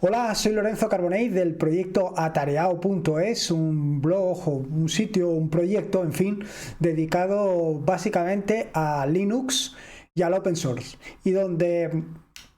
Hola, soy Lorenzo Carbonell del proyecto Atareado.es, un blog o un sitio, un proyecto, en fin, dedicado básicamente a Linux y al open source, y donde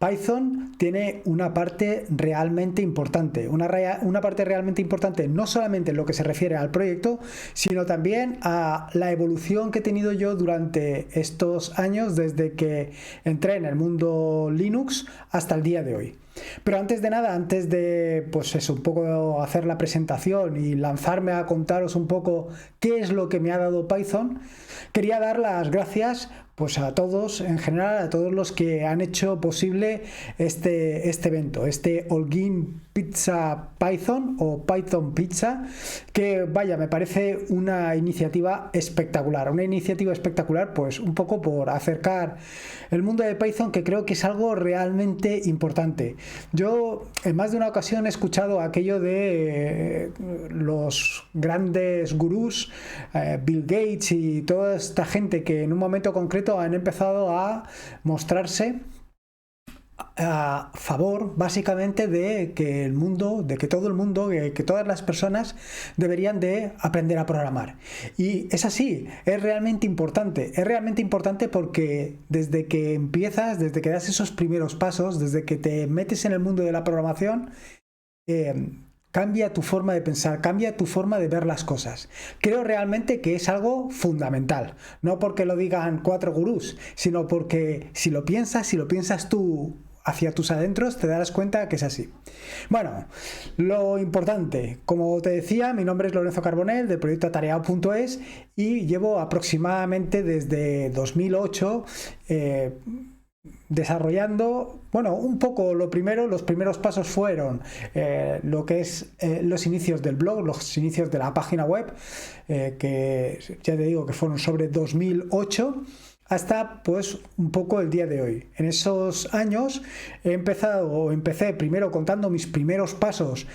Python tiene una parte realmente importante, una parte realmente importante no solamente en lo que se refiere al proyecto, sino también a la evolución que he tenido yo durante estos años desde que entré en el mundo Linux hasta el día de hoy. Pero antes de nada, antes de pues eso, un poco hacer la presentación y lanzarme a contaros un poco qué es lo que me ha dado Python, quería dar las gracias pues a todos, en general, a todos los que han hecho posible este evento, este Holguín Pizza Python o Python Pizza, que vaya, me parece una iniciativa espectacular, pues un poco por acercar el mundo de Python, que creo que es algo realmente importante. Yo en más de una ocasión he escuchado aquello de los grandes gurús, Bill Gates y toda esta gente que en un momento concreto han empezado a mostrarse a favor básicamente de que el mundo, de que todo el mundo, que todas las personas deberían de aprender a programar. Y es así, es realmente importante porque desde que empiezas, desde que das esos primeros pasos, desde que te metes en el mundo de la programación, cambia tu forma de pensar, cambia tu forma de ver las cosas. Creo realmente que es algo fundamental, no porque lo digan cuatro gurús, sino porque si lo piensas tú hacia tus adentros, te darás cuenta que es así. Bueno, lo importante, como te decía, mi nombre es Lorenzo Carbonell del proyecto Atareado.es y llevo aproximadamente desde 2008 desarrollando, bueno, un poco los primeros pasos fueron lo que es los inicios del blog, los inicios de la página web, que ya te digo que fueron sobre 2008 hasta pues un poco el día de hoy. En esos años empecé primero contando mis primeros pasos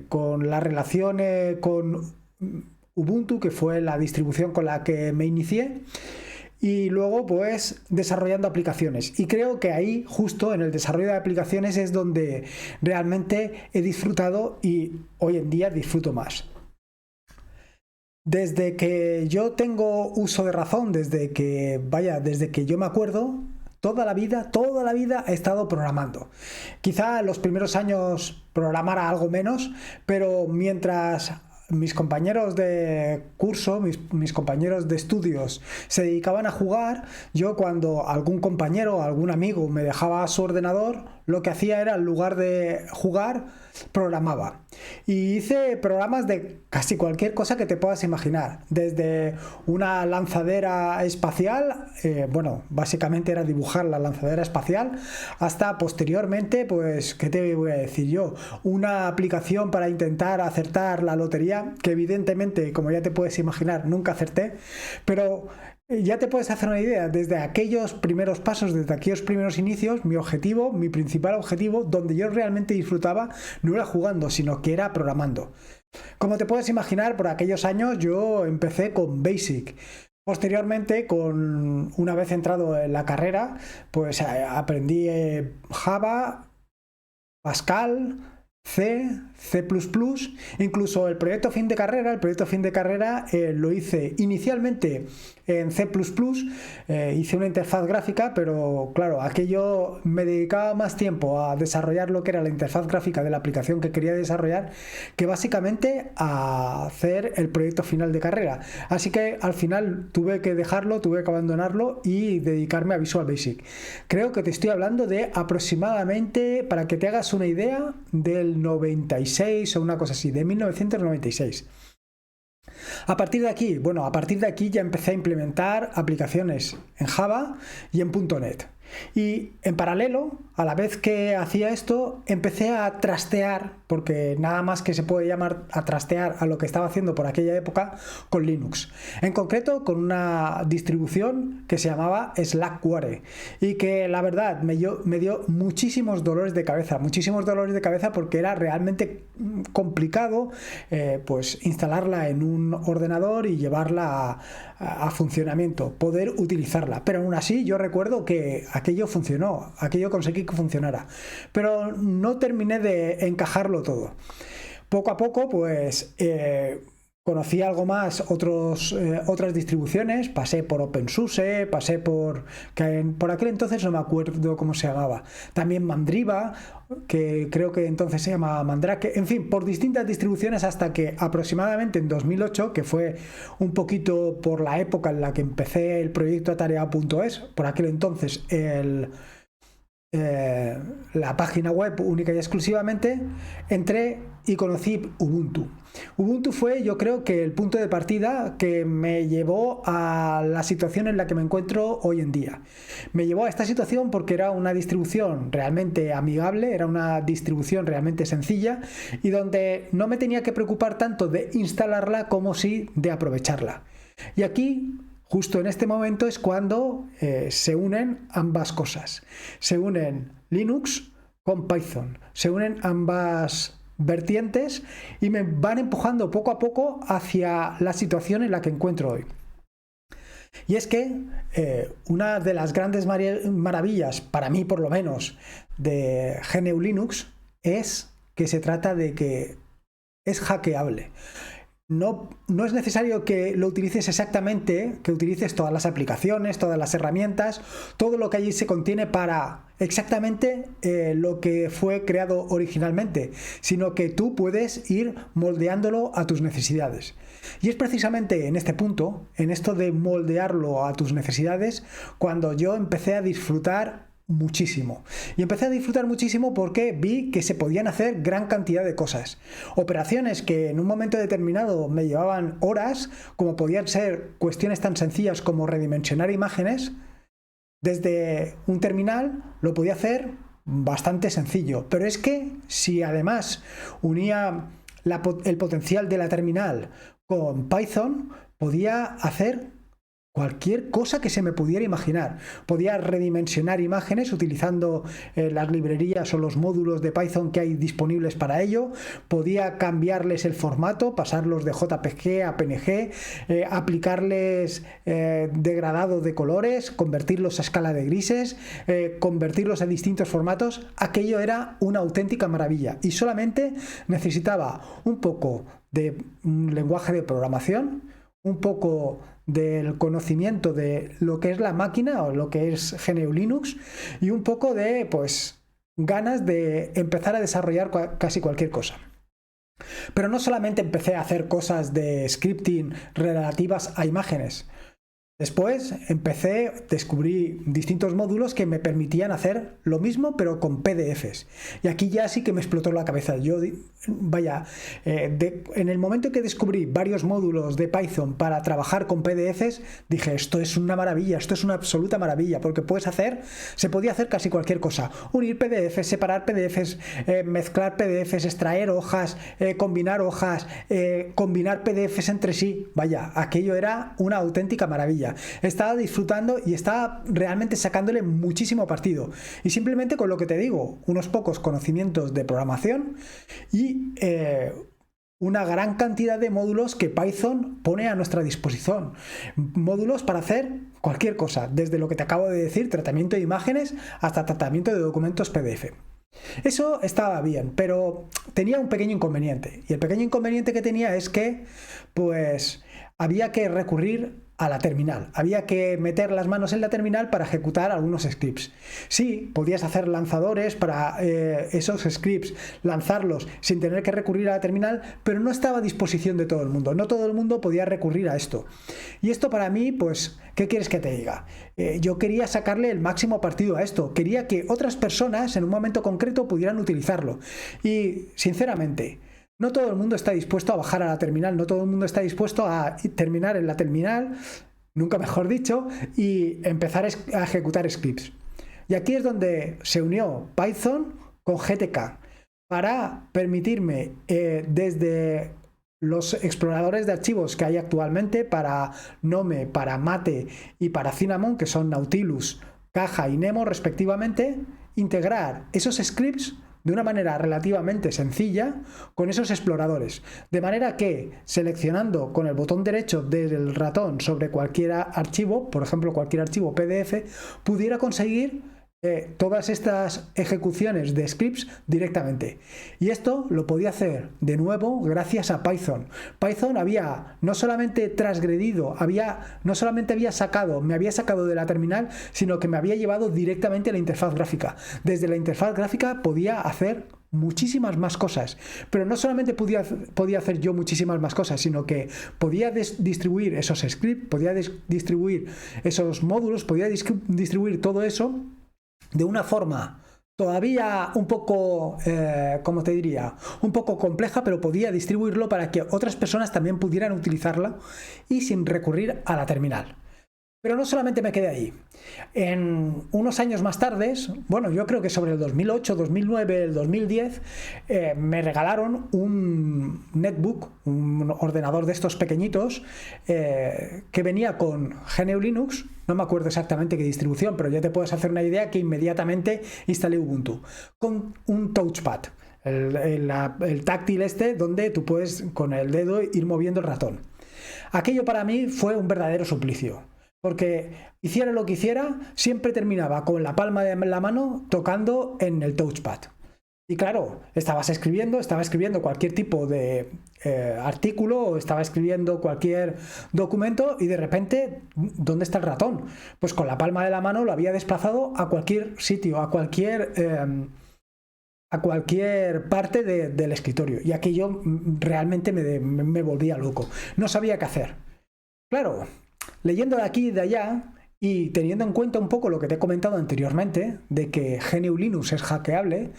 con la relación con Ubuntu, que fue la distribución con la que me inicié, y luego pues desarrollando aplicaciones, y creo que ahí, justo en el desarrollo de aplicaciones, es donde realmente he disfrutado y hoy en día disfruto más. Desde que yo tengo uso de razón, desde que yo me acuerdo, toda la vida he estado programando. Quizá en los primeros años programara algo menos, pero mientras mis compañeros de curso, mis compañeros de estudios se dedicaban a jugar, yo, cuando algún compañero, algún amigo me dejaba su ordenador, lo que hacía era, en lugar de jugar, programaba. Y hice programas de casi cualquier cosa que te puedas imaginar, desde una lanzadera espacial, bueno, básicamente era dibujar la lanzadera espacial, hasta posteriormente, pues, ¿qué te voy a decir yo? Una aplicación para intentar acertar la lotería, que evidentemente, como ya te puedes imaginar, nunca acerté, pero ya te puedes hacer una idea. Desde aquellos primeros pasos, desde aquellos primeros inicios, mi principal objetivo, donde yo realmente disfrutaba, no era jugando, sino que era programando. Como te puedes imaginar, por aquellos años yo empecé con Basic. Posteriormente, una vez entrado en la carrera, pues aprendí Java, Pascal, C++, incluso el proyecto fin de carrera lo hice inicialmente en C++, hice una interfaz gráfica, pero claro, aquello me dedicaba más tiempo a desarrollar lo que era la interfaz gráfica de la aplicación que quería desarrollar, que básicamente a hacer el proyecto final de carrera. Así que al final tuve que dejarlo, tuve que abandonarlo y dedicarme a Visual Basic. Creo que te estoy hablando de aproximadamente, para que te hagas una idea, del 96 o una cosa así, de 1996. A partir de aquí ya empecé a implementar aplicaciones en Java y en .NET. Y en paralelo, a la vez que hacía esto, empecé a trastear, porque nada más que se puede llamar a trastear a lo que estaba haciendo por aquella época, con Linux. En concreto, con una distribución que se llamaba Slackware, y que la verdad me dio muchísimos dolores de cabeza, porque era realmente complicado pues instalarla en un ordenador y llevarla a funcionamiento, poder utilizarla. Pero aún así, yo recuerdo que aquello funcionó, aquello conseguí que funcionara, pero no terminé de encajarlo todo. Poco a poco, pues conocí algo más, otras distribuciones, pasé por OpenSUSE, pasé por aquel entonces no me acuerdo cómo se llamaba, también Mandriva, que creo que entonces se llamaba Mandrake, en fin, por distintas distribuciones hasta que aproximadamente en 2008, que fue un poquito por la época en la que empecé el proyecto Atareado.es, por aquel entonces la página web única y exclusivamente, entré y conocí Ubuntu. Ubuntu fue, yo creo que el punto de partida que me llevó a la situación en la que me encuentro hoy en día. Me llevó a esta situación porque era una distribución realmente amigable, era una distribución realmente sencilla y donde no me tenía que preocupar tanto de instalarla como sí de aprovecharla. Y aquí, justo en este momento, es cuando se unen ambas cosas. Se unen Linux con Python, se unen ambas vertientes y me van empujando poco a poco hacia la situación en la que encuentro hoy. Y es que una de las grandes maravillas, para mí por lo menos, de GNU Linux es que se trata de que es hackeable. No es necesario que lo utilices exactamente, que utilices todas las aplicaciones, todas las herramientas, todo lo que allí se contiene para exactamente lo que fue creado originalmente, sino que tú puedes ir moldeándolo a tus necesidades. Y es precisamente en este punto, en esto de moldearlo a tus necesidades, cuando yo empecé a disfrutar muchísimo. Y empecé a disfrutar muchísimo porque vi que se podían hacer gran cantidad de cosas. Operaciones que en un momento determinado me llevaban horas, como podían ser cuestiones tan sencillas como redimensionar imágenes, desde un terminal lo podía hacer bastante sencillo. Pero es que si además unía el potencial de la terminal con Python, podía hacer cualquier cosa que se me pudiera imaginar. Podía redimensionar imágenes utilizando las librerías o los módulos de Python que hay disponibles para ello. Podía cambiarles el formato, pasarlos de JPG a PNG, aplicarles degradado de colores, convertirlos a escala de grises, convertirlos a distintos formatos. Aquello era una auténtica maravilla y solamente necesitaba un poco de un lenguaje de programación, un poco del conocimiento de lo que es la máquina o lo que es GNU Linux y un poco de ganas de empezar a desarrollar casi cualquier cosa. Pero no solamente empecé a hacer cosas de scripting relativas a imágenes. Después descubrí distintos módulos que me permitían hacer lo mismo pero con PDFs. Y aquí ya sí que me explotó la cabeza. En el momento que descubrí varios módulos de Python para trabajar con PDFs, dije, esto es una maravilla, esto es una absoluta maravilla, porque se podía hacer casi cualquier cosa. Unir PDFs, separar PDFs, mezclar PDFs, extraer hojas, combinar hojas, combinar PDFs entre sí. Aquello era una auténtica maravilla. Estaba disfrutando y estaba realmente sacándole muchísimo partido. Y simplemente con lo que te digo, unos pocos conocimientos de programación y una gran cantidad de módulos que Python pone a nuestra disposición. Módulos para hacer cualquier cosa, desde lo que te acabo de decir, tratamiento de imágenes, hasta tratamiento de documentos PDF. Eso estaba bien, pero tenía un pequeño inconveniente. Y el pequeño inconveniente que tenía es que, había que recurrir a la terminal. Había que meter las manos en la terminal para ejecutar algunos scripts. Sí, podías hacer lanzadores para esos scripts, lanzarlos sin tener que recurrir a la terminal, pero no estaba a disposición de todo el mundo. No todo el mundo podía recurrir a esto. Y esto para mí, ¿qué quieres que te diga? Yo quería sacarle el máximo partido a esto. Quería que otras personas en un momento concreto pudieran utilizarlo. Y, sinceramente, no todo el mundo está dispuesto a bajar a la terminal, no todo el mundo está dispuesto a terminar en la terminal, nunca mejor dicho, y empezar a ejecutar scripts. Y aquí es donde se unió Python con GTK para permitirme desde los exploradores de archivos que hay actualmente para Gnome, para Mate y para Cinnamon, que son Nautilus, Caja y Nemo respectivamente, integrar esos scripts de una manera relativamente sencilla con esos exploradores. De manera que seleccionando con el botón derecho del ratón sobre cualquier archivo, por ejemplo cualquier archivo PDF, pudiera conseguir todas estas ejecuciones de scripts directamente. Y esto lo podía hacer de nuevo gracias a Python. Python había no solamente transgredido, no solamente me había sacado de la terminal, sino que me había llevado directamente a la interfaz gráfica. Desde la interfaz gráfica podía hacer muchísimas más cosas, pero no solamente podía hacer yo muchísimas más cosas, sino que podía distribuir esos scripts, podía distribuir esos módulos, podía distribuir todo eso de una forma todavía un poco, ¿cómo te diría? Un poco compleja, pero podía distribuirlo para que otras personas también pudieran utilizarla y sin recurrir a la terminal. Pero no solamente me quedé ahí. En unos años más tarde, bueno, yo creo que sobre el 2008, 2009, el 2010, me regalaron un netbook, un ordenador de estos pequeñitos, que venía con GNU Linux. No me acuerdo exactamente qué distribución, pero ya te puedes hacer una idea que inmediatamente instalé Ubuntu, con un touchpad. El táctil donde tú puedes con el dedo ir moviendo el ratón. Aquello para mí fue un verdadero suplicio. Porque hiciera lo que hiciera, siempre terminaba con la palma de la mano tocando en el touchpad. Y claro, estaba escribiendo cualquier tipo de artículo o estaba escribiendo cualquier documento y de repente, ¿dónde está el ratón? Pues con la palma de la mano lo había desplazado a cualquier sitio, a cualquier parte del escritorio. Y aquello realmente me volvía loco. No sabía qué hacer. Claro. Leyendo de aquí y de allá y teniendo en cuenta un poco lo que te he comentado anteriormente, de que GNU Linux es hackeable,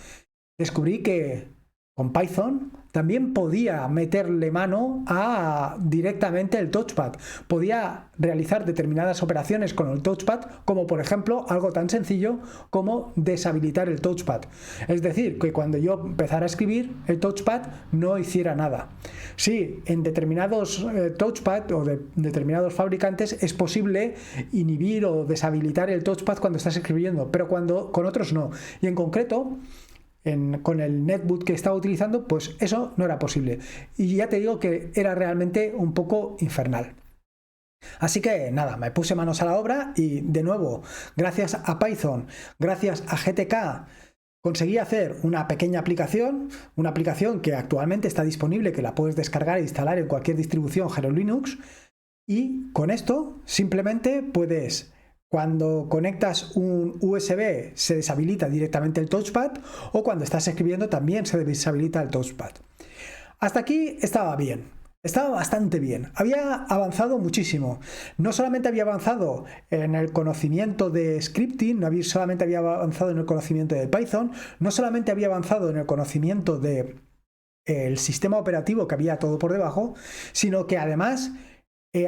descubrí que con Python también podía meterle mano a directamente el touchpad. Podía realizar determinadas operaciones con el touchpad, como por ejemplo algo tan sencillo como deshabilitar el touchpad. Es decir, que cuando yo empezara a escribir, el touchpad no hiciera nada. Sí, en determinados touchpad o de determinados fabricantes es posible inhibir o deshabilitar el touchpad cuando estás escribiendo, pero con otros no. Y en concreto, con el netbook que estaba utilizando, pues eso no era posible. Y ya te digo que era realmente un poco infernal. Así que nada, me puse manos a la obra y de nuevo, gracias a Python, gracias a GTK, conseguí hacer una pequeña aplicación, que actualmente está disponible, que la puedes descargar e instalar en cualquier distribución GNU Linux, y con esto simplemente puedes, cuando conectas un USB, se deshabilita directamente el touchpad, o cuando estás escribiendo también se deshabilita el touchpad. Hasta aquí estaba bien. Estaba bastante bien. Había avanzado muchísimo. No solamente había avanzado en el conocimiento de scripting, no solamente había avanzado en el conocimiento de Python, no solamente había avanzado en el conocimiento del sistema operativo que había todo por debajo, sino que además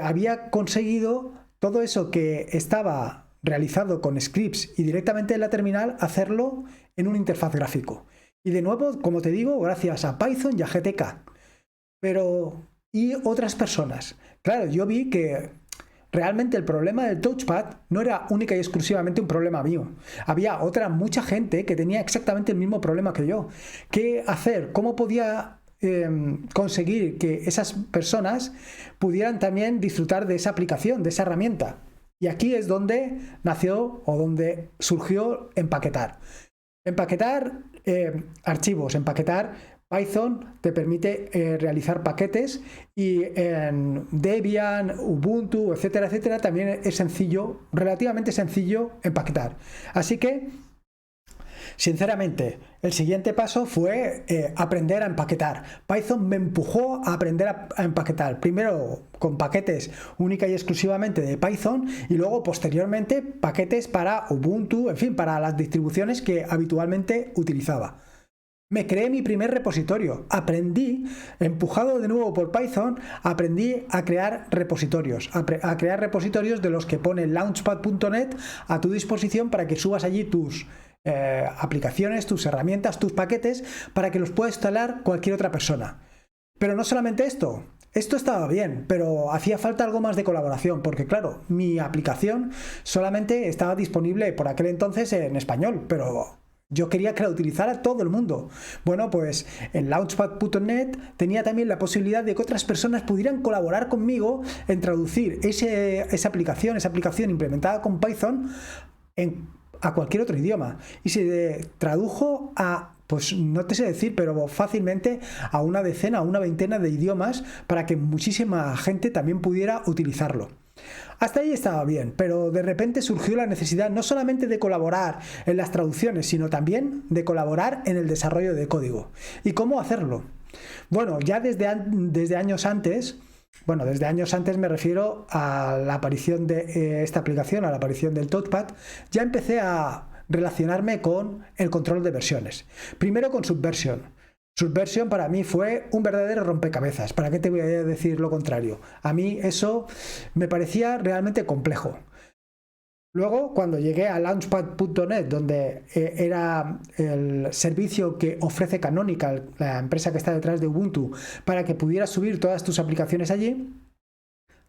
había conseguido todo eso que estaba realizado con scripts y directamente en la terminal, hacerlo en una interfaz gráfico. Y de nuevo, como te digo, gracias a Python y a GTK. Pero, ¿y otras personas? Claro, yo vi que realmente el problema del touchpad no era única y exclusivamente un problema mío. Había mucha gente que tenía exactamente el mismo problema que yo. ¿Qué hacer? ¿Cómo podía conseguir que esas personas pudieran también disfrutar de esa aplicación, de esa herramienta? Y aquí es donde nació o donde surgió Empaquetar. Empaquetar archivos, Empaquetar Python te permite realizar paquetes, y en Debian, Ubuntu, etcétera, etcétera, también es sencillo, relativamente sencillo empaquetar. Así que, sinceramente, el siguiente paso fue aprender a empaquetar. Python me empujó a aprender a empaquetar, primero con paquetes única y exclusivamente de Python, y luego posteriormente paquetes para Ubuntu, en fin, para las distribuciones que habitualmente utilizaba. Me creé mi primer repositorio, aprendí, empujado de nuevo por Python, aprendí a crear repositorios, de los que pone launchpad.net a tu disposición para que subas allí tus aplicaciones, tus herramientas, tus paquetes, para que los pueda instalar cualquier otra persona. Pero no solamente esto estaba bien, pero hacía falta algo más de colaboración, porque claro, mi aplicación solamente estaba disponible por aquel entonces en español, pero Yo quería que la utilizara todo el mundo. Bueno, pues en Launchpad.net tenía también la posibilidad de que otras personas pudieran colaborar conmigo en traducir esa aplicación implementada con Python a cualquier otro idioma. Y se tradujo a, pues no te sé decir, pero fácilmente a una decena, a una veintena de idiomas para que muchísima gente también pudiera utilizarlo. Hasta ahí estaba bien, pero de repente surgió la necesidad no solamente de colaborar en las traducciones, sino también de colaborar en el desarrollo de código. ¿Y cómo hacerlo? Bueno, ya desde años antes, desde años antes me refiero a la aparición de esta aplicación, a la aparición del TouchPad, ya empecé a relacionarme con el control de versiones. Primero con Subversion. Subversion para mí fue un verdadero rompecabezas. ¿Para qué te voy a decir lo contrario? A mí eso me parecía realmente complejo. Luego, cuando llegué a Launchpad.net, donde era el servicio que ofrece Canonical, la empresa que está detrás de Ubuntu, para que pudieras subir todas tus aplicaciones allí,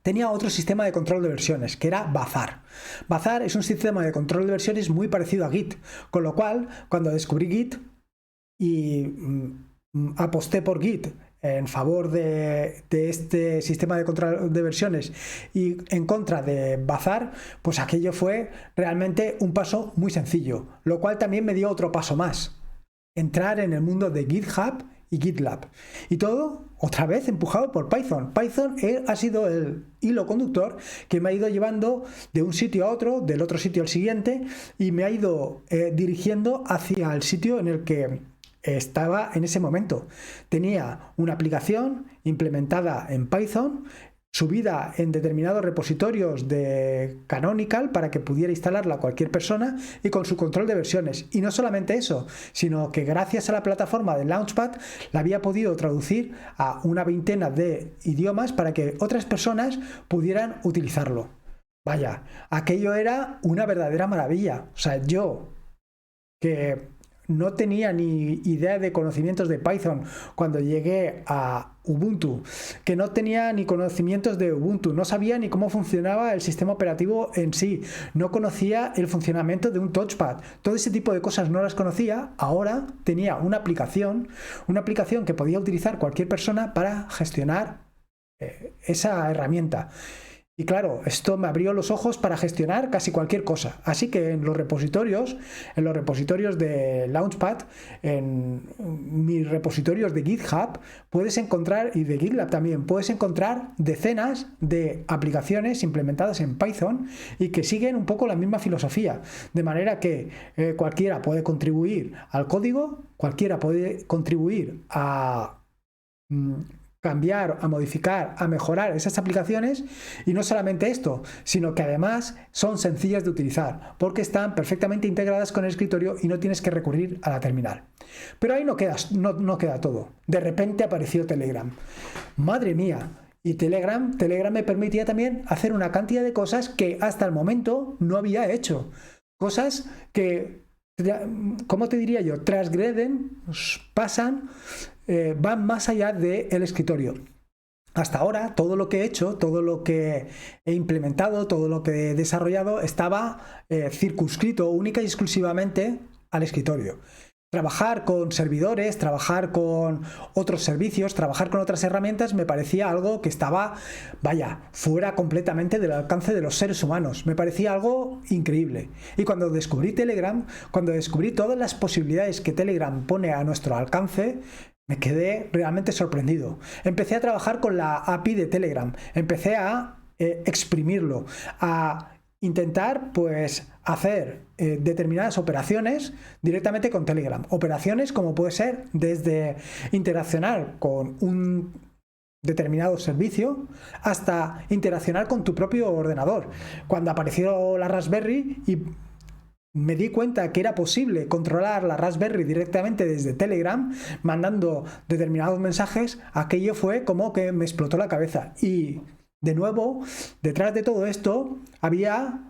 tenía otro sistema de control de versiones, que era Bazaar. Bazaar es un sistema de control de versiones muy parecido a Git, con lo cual, cuando descubrí Git y aposté por Git en favor de este sistema de control de versiones y en contra de Bazaar, pues aquello fue realmente un paso muy sencillo, lo cual también me dio otro paso más: entrar en el mundo de GitHub y GitLab. Y todo, otra vez, empujado por Python. Python ha sido el hilo conductor que me ha ido llevando de un sitio a otro, del otro sitio al siguiente, y me ha ido dirigiendo hacia el sitio en el que estaba en ese momento. Tenía una aplicación implementada en Python, subida en determinados repositorios de Canonical para que pudiera instalarla cualquier persona y con su control de versiones. Y no solamente eso, sino que gracias a la plataforma de Launchpad la había podido traducir a una veintena de idiomas para que otras personas pudieran utilizarlo. Vaya, aquello era una verdadera maravilla. O sea, yo que no tenía ni idea de conocimientos de Python cuando llegué a Ubuntu, que no tenía ni conocimientos de Ubuntu, no sabía ni cómo funcionaba el sistema operativo en sí, no conocía el funcionamiento de un touchpad, todo ese tipo de cosas no las conocía. Ahora tenía una aplicación que podía utilizar cualquier persona para gestionar esa herramienta. Y claro, esto me abrió los ojos para gestionar casi cualquier cosa. Así que en los repositorios de Launchpad, en mis repositorios de GitHub, puedes encontrar, y de GitLab también, puedes encontrar decenas de aplicaciones implementadas en Python y que siguen un poco la misma filosofía. De manera que cualquiera puede contribuir al código, cualquiera puede contribuir a cambiar, a modificar, a mejorar esas aplicaciones. Y no solamente esto, sino que además son sencillas de utilizar porque están perfectamente integradas con el escritorio y no tienes que recurrir a la terminal. Pero ahí no queda todo. De repente apareció Telegram. ¡Madre mía! Y Telegram me permitía también hacer una cantidad de cosas que hasta el momento no había hecho. Cosas que, ¿cómo te diría yo?, transgreden, pasan, van más allá del escritorio. Hasta ahora, todo lo que he hecho, todo lo que he implementado, todo lo que he desarrollado estaba circunscrito única y exclusivamente al escritorio. Trabajar con servidores, trabajar con otros servicios, trabajar con otras herramientas me parecía algo que estaba, fuera completamente del alcance de los seres humanos. Me parecía algo increíble. Y cuando descubrí Telegram, cuando descubrí todas las posibilidades que Telegram pone a nuestro alcance, me quedé realmente sorprendido. Empecé a trabajar con la API de Telegram, empecé a exprimirlo, a intentar hacer determinadas operaciones directamente con Telegram. Operaciones como puede ser desde interaccionar con un determinado servicio hasta interaccionar con tu propio ordenador. Cuando apareció la Raspberry y me di cuenta que era posible controlar la Raspberry directamente desde Telegram, mandando determinados mensajes, aquello fue como que me explotó la cabeza. Y de nuevo, detrás de todo esto había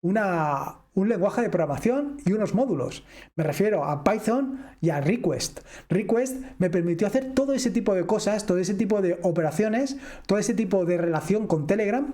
un lenguaje de programación y unos módulos. Me refiero a Python y a Request. Request me permitió hacer todo ese tipo de cosas, todo ese tipo de operaciones, todo ese tipo de relación con Telegram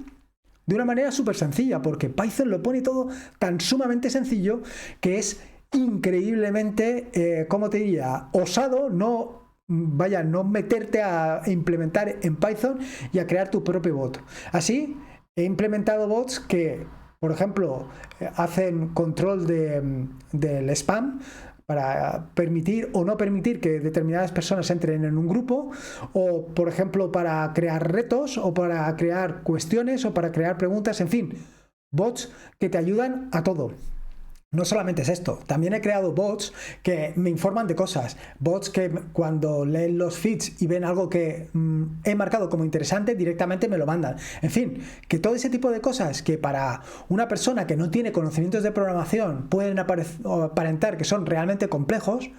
de una manera súper sencilla, porque Python lo pone todo tan sumamente sencillo que es increíblemente, ¿cómo te diría? Osado, no meterte a implementar en Python y a crear tu propio bot. Así, he implementado bots que, por ejemplo, hacen control del spam para permitir o no permitir que determinadas personas entren en un grupo, o por ejemplo para crear retos, o para crear cuestiones, o para crear preguntas, en fin, bots que te ayudan a todo. No solamente es esto, también he creado bots que me informan de cosas, bots que cuando leen los feeds y ven algo que he marcado como interesante, directamente me lo mandan. En fin, que todo ese tipo de cosas que para una persona que no tiene conocimientos de programación pueden aparentar que son realmente complejos,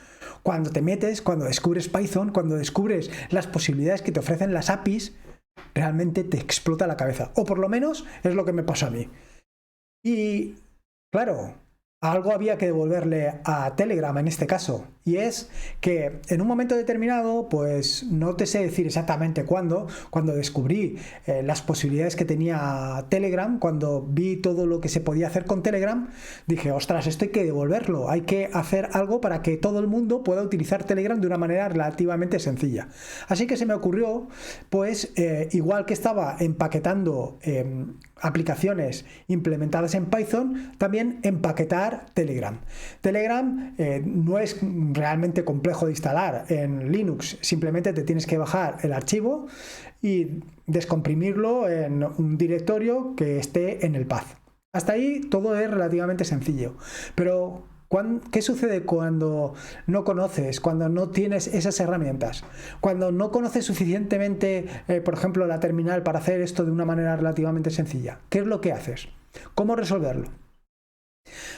cuando te metes, cuando descubres Python, cuando descubres las posibilidades que te ofrecen las APIs, realmente te explota la cabeza. O por lo menos es lo que me pasó a mí. Y claro, algo había que devolverle a Telegram en este caso, y es que en un momento determinado, pues no te sé decir exactamente cuándo, cuando descubrí las posibilidades que tenía Telegram, cuando vi todo lo que se podía hacer con Telegram, dije, ostras, esto hay que devolverlo, hay que hacer algo para que todo el mundo pueda utilizar Telegram de una manera relativamente sencilla. Así que se me ocurrió, pues igual que estaba empaquetando aplicaciones implementadas en Python, también empaquetar Telegram. Telegram no es realmente complejo de instalar en Linux, simplemente te tienes que bajar el archivo y descomprimirlo en un directorio que esté en el path. Hasta ahí todo es relativamente sencillo, pero ¿qué sucede cuando no conoces, cuando no tienes esas herramientas? Cuando no conoces suficientemente, por ejemplo, la terminal para hacer esto de una manera relativamente sencilla. ¿Qué es lo que haces? ¿Cómo resolverlo?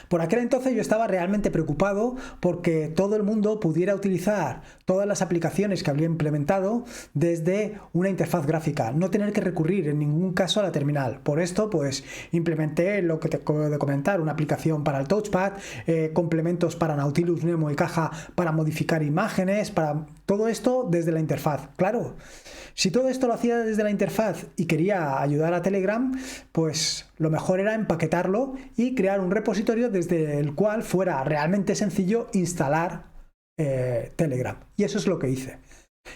Por aquel entonces yo estaba realmente preocupado porque todo el mundo pudiera utilizar todas las aplicaciones que había implementado desde una interfaz gráfica, no tener que recurrir en ningún caso a la terminal. Por esto, pues implementé lo que te acabo de comentar, una aplicación para el touchpad, complementos para Nautilus, Nemo y Caja para modificar imágenes, para todo esto desde la interfaz. Claro, si todo esto lo hacía desde la interfaz y quería ayudar a Telegram, pues lo mejor era empaquetarlo y crear un repositorio desde el cual fuera realmente sencillo instalar Telegram. Y eso es lo que hice.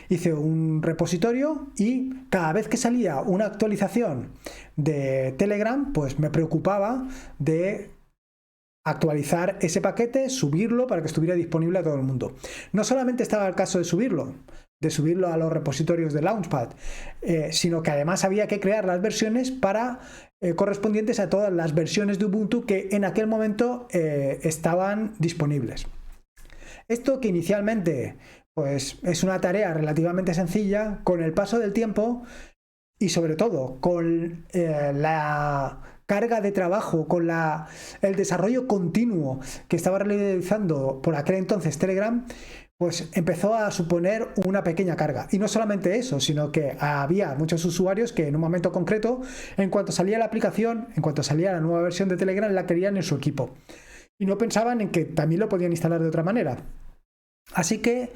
Hice un repositorio y cada vez que salía una actualización de Telegram, pues me preocupaba de actualizar ese paquete, subirlo para que estuviera disponible a todo el mundo. No solamente estaba el caso de subirlo a los repositorios de Launchpad, sino que además había que crear las versiones para correspondientes a todas las versiones de Ubuntu que en aquel momento estaban disponibles. Esto que inicialmente pues, es una tarea relativamente sencilla, con el paso del tiempo y sobre todo con la carga de trabajo, con el desarrollo continuo que estaba realizando por aquel entonces Telegram, pues empezó a suponer una pequeña carga. Y no solamente eso, sino que había muchos usuarios que en un momento concreto, en cuanto salía la aplicación, en cuanto salía la nueva versión de Telegram, la querían en su equipo. Y no pensaban en que también lo podían instalar de otra manera. Así que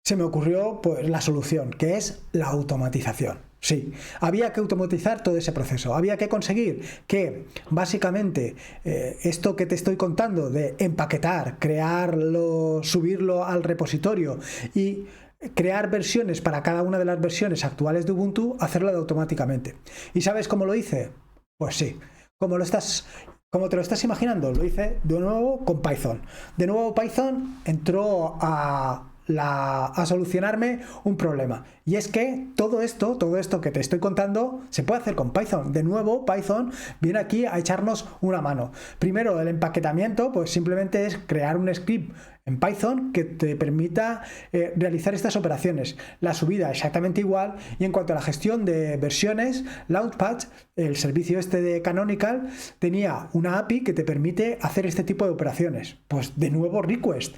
se me ocurrió pues, la solución, que es la automatización. Sí, había que automatizar todo ese proceso, había que conseguir que básicamente esto que te estoy contando de empaquetar, crearlo, subirlo al repositorio y crear versiones para cada una de las versiones actuales de Ubuntu, hacerlo automáticamente. ¿Y sabes cómo lo hice? Pues sí, como te lo estás imaginando, lo hice de nuevo con Python. De nuevo Python entró a solucionarme un problema, y es que todo esto que te estoy contando se puede hacer con Python. De nuevo Python viene aquí a echarnos una mano. Primero, el empaquetamiento, pues simplemente es crear un script en Python que te permita realizar estas operaciones. La subida exactamente igual, y en cuanto a la gestión de versiones, Launchpad, el servicio este de Canonical, tenía una API que te permite hacer este tipo de operaciones. Pues de nuevo Request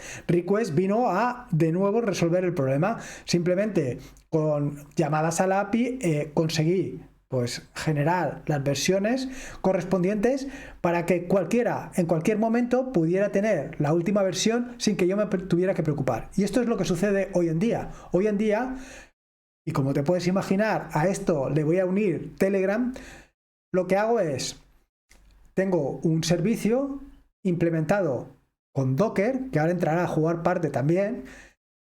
vino a de nuevo resolver el problema. Simplemente con llamadas a la API conseguí pues generar las versiones correspondientes para que cualquiera en cualquier momento pudiera tener la última versión sin que yo me tuviera que preocupar. Y esto es lo que sucede hoy en día. Hoy en día, y como te puedes imaginar, a esto le voy a unir Telegram. Lo que hago es, tengo un servicio implementado con Docker, que ahora entrará a jugar parte también,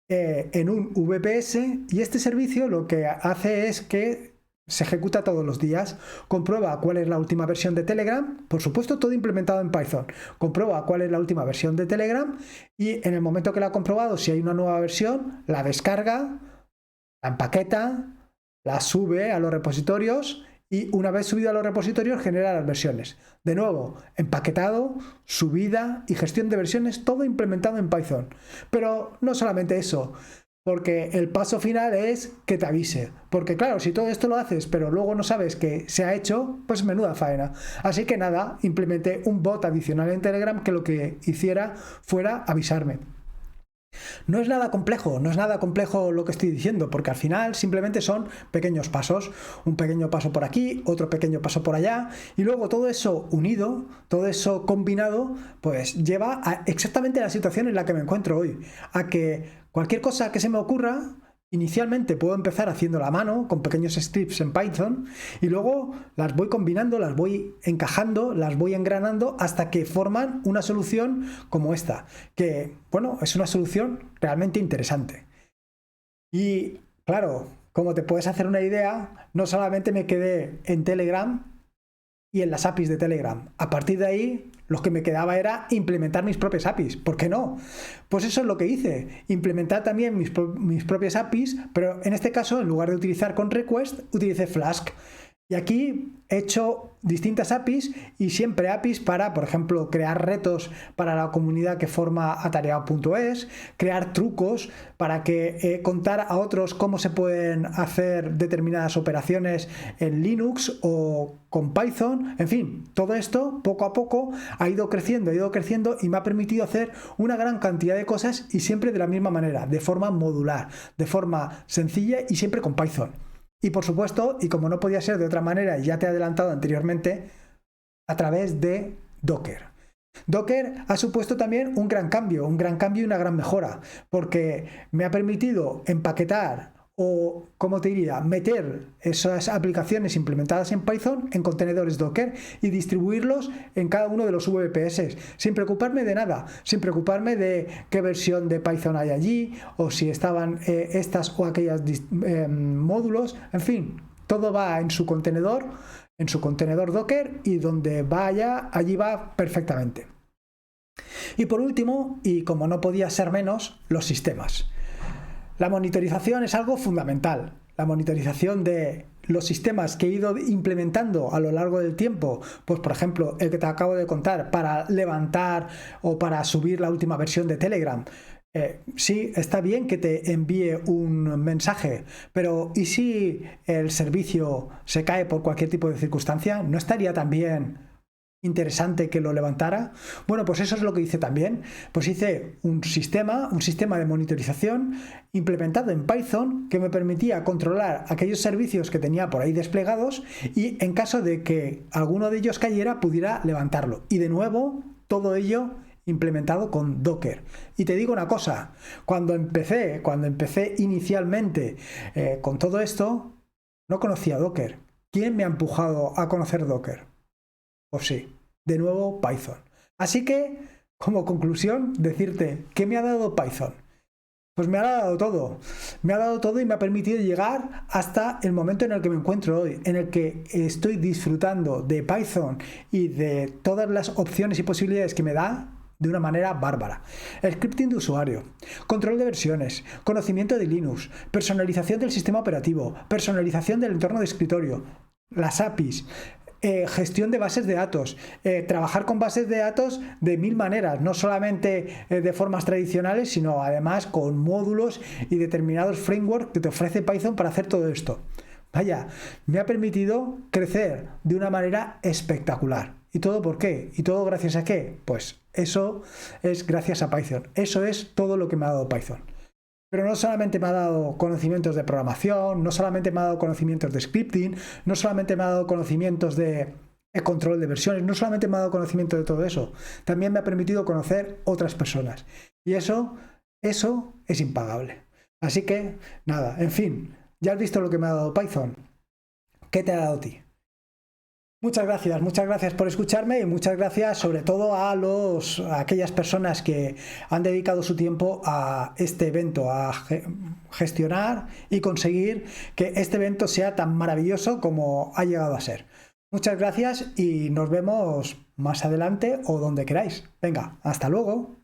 en un VPS, y este servicio lo que hace es que se ejecuta todos los días, comprueba cuál es la última versión de Telegram, por supuesto todo implementado en Python, comprueba cuál es la última versión de Telegram y en el momento que la ha comprobado, si hay una nueva versión, la descarga, la empaqueta, la sube a los repositorios y una vez subido a los repositorios genera las versiones. De nuevo, empaquetado, subida y gestión de versiones, todo implementado en Python. Pero no solamente eso, porque el paso final es que te avise. Porque claro, si todo esto lo haces, pero luego no sabes que se ha hecho, pues menuda faena. Así que nada, implementé un bot adicional en Telegram que lo que hiciera fuera avisarme. No es nada complejo, no es nada complejo lo que estoy diciendo, porque al final simplemente son pequeños pasos, un pequeño paso por aquí, otro pequeño paso por allá, y luego todo eso unido, todo eso combinado, pues lleva a exactamente la situación en la que me encuentro hoy, a que cualquier cosa que se me ocurra, inicialmente puedo empezar haciendo la mano con pequeños scripts en Python y luego las voy combinando, las voy encajando, las voy engranando hasta que forman una solución como esta, que, bueno, es una solución realmente interesante. Y claro, como te puedes hacer una idea, no solamente me quedé en Telegram y en las APIs de Telegram. A partir de ahí, lo que me quedaba era implementar mis propias APIs. ¿Por qué no? Pues eso es lo que hice. Implementar también mis propias APIs, pero en este caso, en lugar de utilizar con request, utilicé Flask. Y aquí he hecho distintas APIs y siempre APIs para, por ejemplo, crear retos para la comunidad que forma atareado.es, crear trucos para que contar a otros cómo se pueden hacer determinadas operaciones en Linux o con Python. En fin, todo esto poco a poco ha ido creciendo y me ha permitido hacer una gran cantidad de cosas y siempre de la misma manera, de forma modular, de forma sencilla y siempre con Python. Y por supuesto, y como no podía ser de otra manera, y ya te he adelantado anteriormente, a través de Docker. Docker ha supuesto también un gran cambio y una gran mejora, porque me ha permitido empaquetar o, como te diría, meter esas aplicaciones implementadas en Python en contenedores Docker y distribuirlos en cada uno de los VPS, sin preocuparme de nada, sin preocuparme de qué versión de Python hay allí, o si estaban estas o aquellas módulos, en fin, todo va en su contenedor Docker y donde vaya, allí va perfectamente. Y por último, y como no podía ser menos, los sistemas. La monitorización es algo fundamental. La monitorización de los sistemas que he ido implementando a lo largo del tiempo, pues por ejemplo el que te acabo de contar para levantar o para subir la última versión de Telegram. Sí, está bien que te envíe un mensaje, pero ¿y si el servicio se cae por cualquier tipo de circunstancia? ¿No estaría también interesante que lo levantara? Bueno, pues eso es lo que hice también. Pues hice un sistema de monitorización implementado en Python que me permitía controlar aquellos servicios que tenía por ahí desplegados y en caso de que alguno de ellos cayera pudiera levantarlo. Y de nuevo, todo ello implementado con Docker. Y te digo una cosa, cuando empecé inicialmente con todo esto, no conocía Docker. ¿Quién me ha empujado a conocer Docker? Pues sí, de nuevo Python. Así que, como conclusión, decirte, ¿qué me ha dado Python? Pues me ha dado todo. Me ha dado todo y me ha permitido llegar hasta el momento en el que me encuentro hoy, en el que estoy disfrutando de Python y de todas las opciones y posibilidades que me da de una manera bárbara. El scripting de usuario, control de versiones, conocimiento de Linux, personalización del sistema operativo, personalización del entorno de escritorio, las APIs, gestión de bases de datos, trabajar con bases de datos de mil maneras, no solamente de formas tradicionales, sino además con módulos y determinados frameworks que te ofrece Python para hacer todo esto. Vaya, me ha permitido crecer de una manera espectacular. ¿Y todo por qué? ¿Y todo gracias a qué? Pues eso es gracias a Python. Eso es todo lo que me ha dado Python. Pero no solamente me ha dado conocimientos de programación, no solamente me ha dado conocimientos de scripting, no solamente me ha dado conocimientos de control de versiones, no solamente me ha dado conocimiento de todo eso, también me ha permitido conocer otras personas. Y eso es impagable. Así que, nada, en fin, ya has visto lo que me ha dado Python. ¿Qué te ha dado a ti? Muchas gracias por escucharme y muchas gracias sobre todo a aquellas personas que han dedicado su tiempo a este evento, a gestionar y conseguir que este evento sea tan maravilloso como ha llegado a ser. Muchas gracias y nos vemos más adelante o donde queráis. Venga, hasta luego.